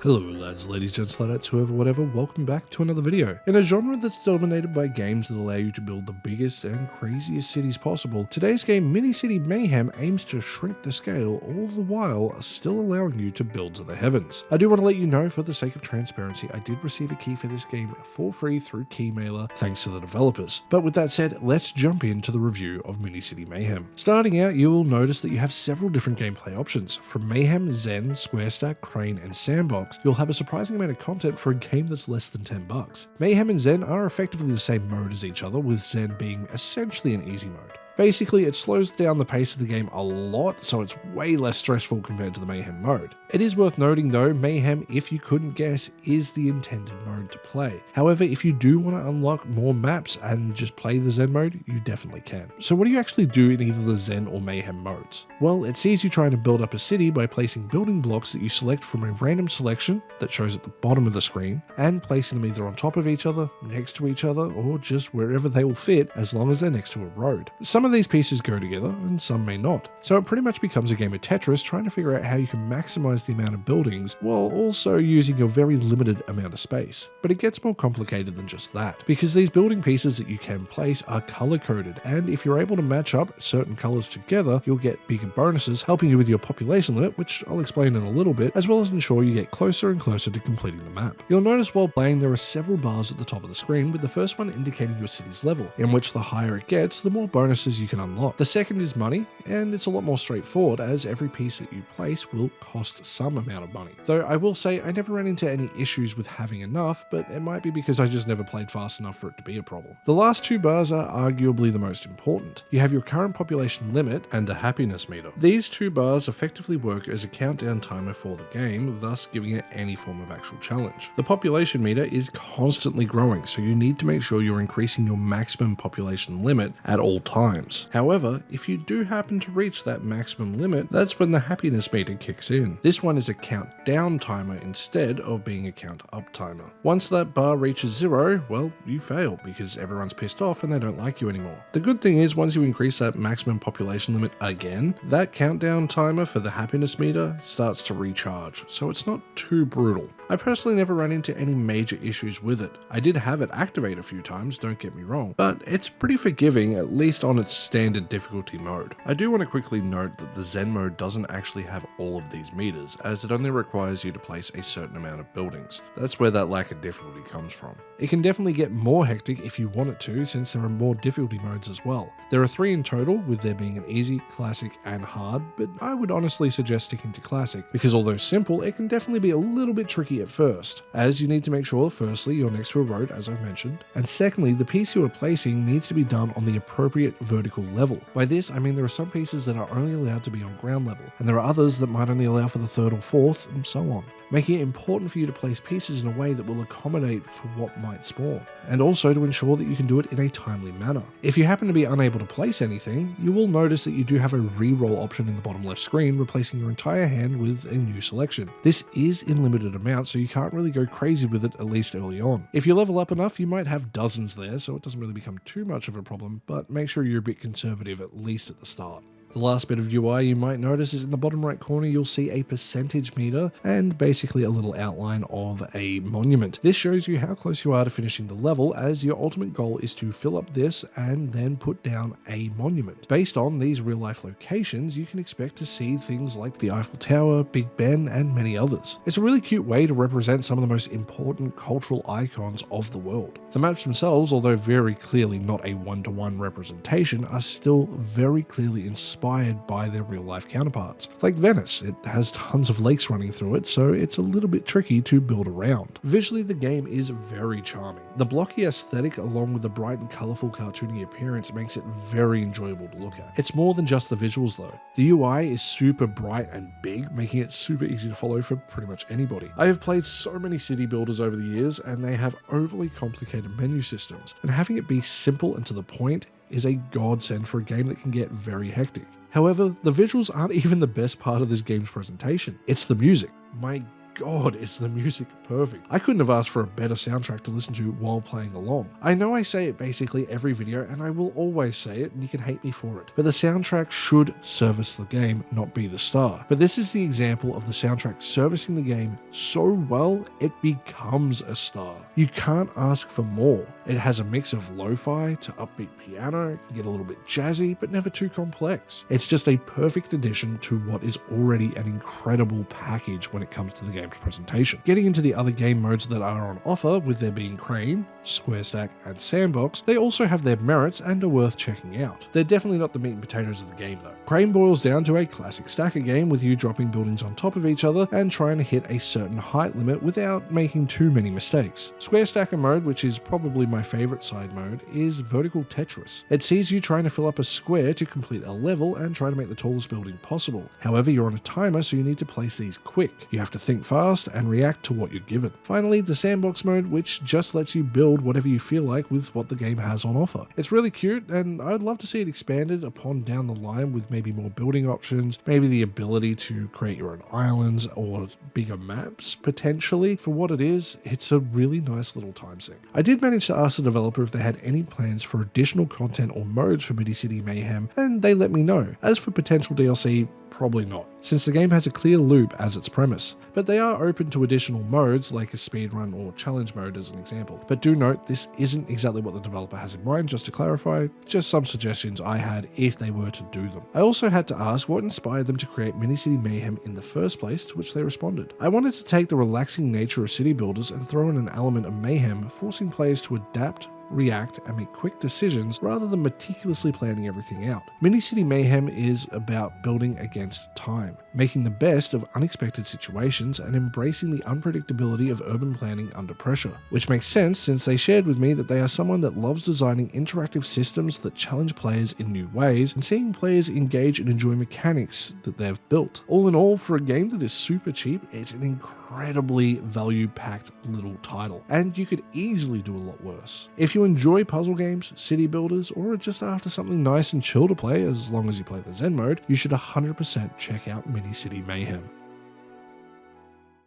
Hello lads, ladies, gents, ladetts, whoever, whatever, welcome back to another video. In a genre that's dominated by games that allow you to build the biggest and craziest cities possible, today's game Mini City Mayhem aims to shrink the scale, all the while still allowing you to build to the heavens. I do want to let you know, for the sake of transparency, I did receive a key for this game for free through Keymailer, thanks to the developers. But with that said, let's jump into the review of Mini City Mayhem. Starting out, you will notice that you have several different gameplay options. From Mayhem, Zen, Square Stack, Crane, and Sandbox, you'll have a surprising amount of content for a game that's less than $10. Mayhem and Zen are effectively the same mode as each other, with Zen being essentially an easy mode. Basically, it slows down the pace of the game a lot, so it's way less stressful compared to the Mayhem mode. It is worth noting though, Mayhem, if you couldn't guess, is the intended mode to play. However, if you do want to unlock more maps and just play the Zen mode, you definitely can. So what do you actually do in either the Zen or Mayhem modes? Well, it sees you trying to build up a city by placing building blocks that you select from a random selection that shows at the bottom of the screen, and placing them either on top of each other, next to each other, or just wherever they will fit as long as they're next to a road. Some of these pieces go together and some may not. So it pretty much becomes a game of Tetris, trying to figure out how you can maximize the amount of buildings while also using your very limited amount of space. But it gets more complicated than just that, because these building pieces that you can place are color coded, and if you're able to match up certain colors together, you'll get bigger bonuses helping you with your population limit, which I'll explain in a little bit, as well as ensure you get closer and closer to completing the map. You'll notice while playing there are several bars at the top of the screen, with the first one indicating your city's level, in which the higher it gets, the more bonuses you can unlock. The second is money, and it's a lot more straightforward, as every piece that you place will cost some amount of money. Though I will say I never ran into any issues with having enough, but it might be because I just never played fast enough for it to be a problem. The last two bars are arguably the most important. You have your current population limit and a happiness meter. These two bars effectively work as a countdown timer for the game, thus giving it any form of actual challenge. The population meter is constantly growing, so you need to make sure you're increasing your maximum population limit at all times. However, if you do happen to reach that maximum limit, that's when the happiness meter kicks in. This one is a countdown timer instead of being a count up timer. Once that bar reaches 0, well, you fail because everyone's pissed off and they don't like you anymore. The good thing is, once you increase that maximum population limit again, that countdown timer for the happiness meter starts to recharge, so it's not too brutal. I personally never ran into any major issues with it. I did have it activate a few times, don't get me wrong, but it's pretty forgiving, at least on its standard difficulty mode. I do want to quickly note that the Zen mode doesn't actually have all of these meters, as it only requires you to place a certain amount of buildings. That's where that lack of difficulty comes from. It can definitely get more hectic if you want it to, since there are more difficulty modes as well. There are 3 in total, with there being an easy, classic, and hard, but I would honestly suggest sticking to classic, because although simple, it can definitely be a little bit tricky at first, as you need to make sure firstly you're next to a road, as I've mentioned, and secondly the piece you are placing needs to be done on the appropriate vertical level. By this I mean there are some pieces that are only allowed to be on ground level, and there are others that might only allow for the 3rd or 4th, and so on, making it important for you to place pieces in a way that will accommodate for what might spawn, and also to ensure that you can do it in a timely manner. If you happen to be unable to place anything, you will notice that you do have a re-roll option in the bottom left screen, replacing your entire hand with a new selection. This is in limited amount, so you can't really go crazy with it, at least early on. If you level up enough, you might have dozens there, so it doesn't really become too much of a problem, but make sure you're a bit conservative, at least at the start. The last bit of UI you might notice is in the bottom right corner you'll see a percentage meter and basically a little outline of a monument. This shows you how close you are to finishing the level, as your ultimate goal is to fill up this and then put down a monument. Based on these real life locations, you can expect to see things like the Eiffel Tower, Big Ben, and many others. It's a really cute way to represent some of the most important cultural icons of the world. The maps themselves, although very clearly not a one-to-one representation, are still very clearly inspired by their real-life counterparts. Like Venice, it has tons of lakes running through it, so it's a little bit tricky to build around. Visually, the game is very charming. The blocky aesthetic, along with the bright and colourful cartoony appearance, makes it very enjoyable to look at. It's more than just the visuals though. The UI is super bright and big, making it super easy to follow for pretty much anybody. I have played so many city builders over the years, and they have overly complicated menu systems, and having it be simple and to the point is a godsend for a game that can get very hectic. However, the visuals aren't even the best part of this game's presentation. It's the music. My God, is the music perfect. I couldn't have asked for a better soundtrack to listen to while playing along. I know I say it basically every video, and I will always say it, and you can hate me for it, but the soundtrack should service the game, not be the star. But this is the example of the soundtrack servicing the game so well, it becomes a star. You can't ask for more. It has a mix of lo-fi to upbeat piano, it can get a little bit jazzy, but never too complex. It's just a perfect addition to what is already an incredible package when it comes to the game's presentation. Getting into the other game modes that are on offer, with there being Crane, Square Stack, and Sandbox, they also have their merits and are worth checking out. They're definitely not the meat and potatoes of the game though. Crane boils down to a classic stacker game with you dropping buildings on top of each other and trying to hit a certain height limit without making too many mistakes. Square Stacker mode, which is probably my favorite side mode, is Vertical Tetris. It sees you trying to fill up a square to complete a level and try to make the tallest building possible. However, you're on a timer, so you need to place these quick. You have to think fast and react to what you're given. Finally, the Sandbox mode, which just lets you build whatever you feel like with what the game has on offer. It's really cute, and I'd love to see it expanded upon down the line with maybe more building options, maybe the ability to create your own islands or bigger maps potentially. For what it is, it's a really nice little time sink. I did manage to ask the developer if they had any plans for additional content or modes for Mini City Mayhem, and they let me know. As for potential DLC, probably not, since the game has a clear loop as its premise, but they are open to additional modes like a speedrun or challenge mode as an example. But do note, this isn't exactly what the developer has in mind, just to clarify, just some suggestions I had if they were to do them. I also had to ask what inspired them to create Mini City Mayhem in the first place, to which they responded. I wanted to take the relaxing nature of city builders and throw in an element of mayhem, forcing players to adapt, react, and make quick decisions rather than meticulously planning everything out. Mini City Mayhem is about building against time, making the best of unexpected situations and embracing the unpredictability of urban planning under pressure. Which makes sense since they shared with me that they are someone that loves designing interactive systems that challenge players in new ways and seeing players engage and enjoy mechanics that they've built. All in all, for a game that is super cheap, it's an incredibly value-packed little title, and you could easily do a lot worse. If you enjoy puzzle games, city builders, or are just after something nice and chill to play as long as you play the Zen mode, you should 100% check out Mini City Mayhem.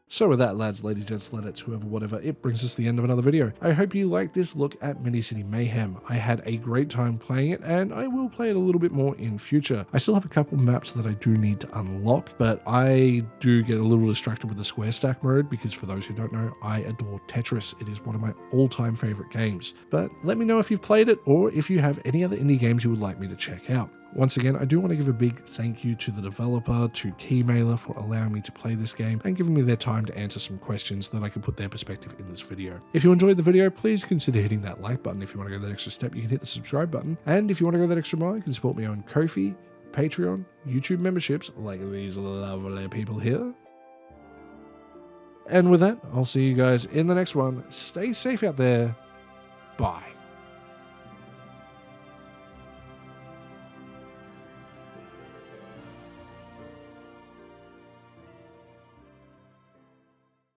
So with that, lads, ladies, gents, ladetts, whoever, whatever, it brings us to the end of another video. I hope you liked this look at Mini City Mayhem. I had a great time playing it, and I will play it a little bit more in future. I still have a couple maps that I do need to unlock, but I do get a little distracted with the Square Stack mode because, for those who don't know, I adore Tetris. It is one of my all-time favorite games. But let me know if you've played it, or if you have any other indie games you would like me to check out. Once again, I do want to give a big thank you to the developer, to Keymailer, for allowing me to play this game and giving me their time to answer some questions that I could put their perspective in this video. If you enjoyed the video, please consider hitting that like button. If you want to go that extra step, you can hit the subscribe button. And if you want to go that extra mile, you can support me on Ko-fi, Patreon, YouTube memberships, like these lovely people here. And with that, I'll see you guys in the next one. Stay safe out there. Bye.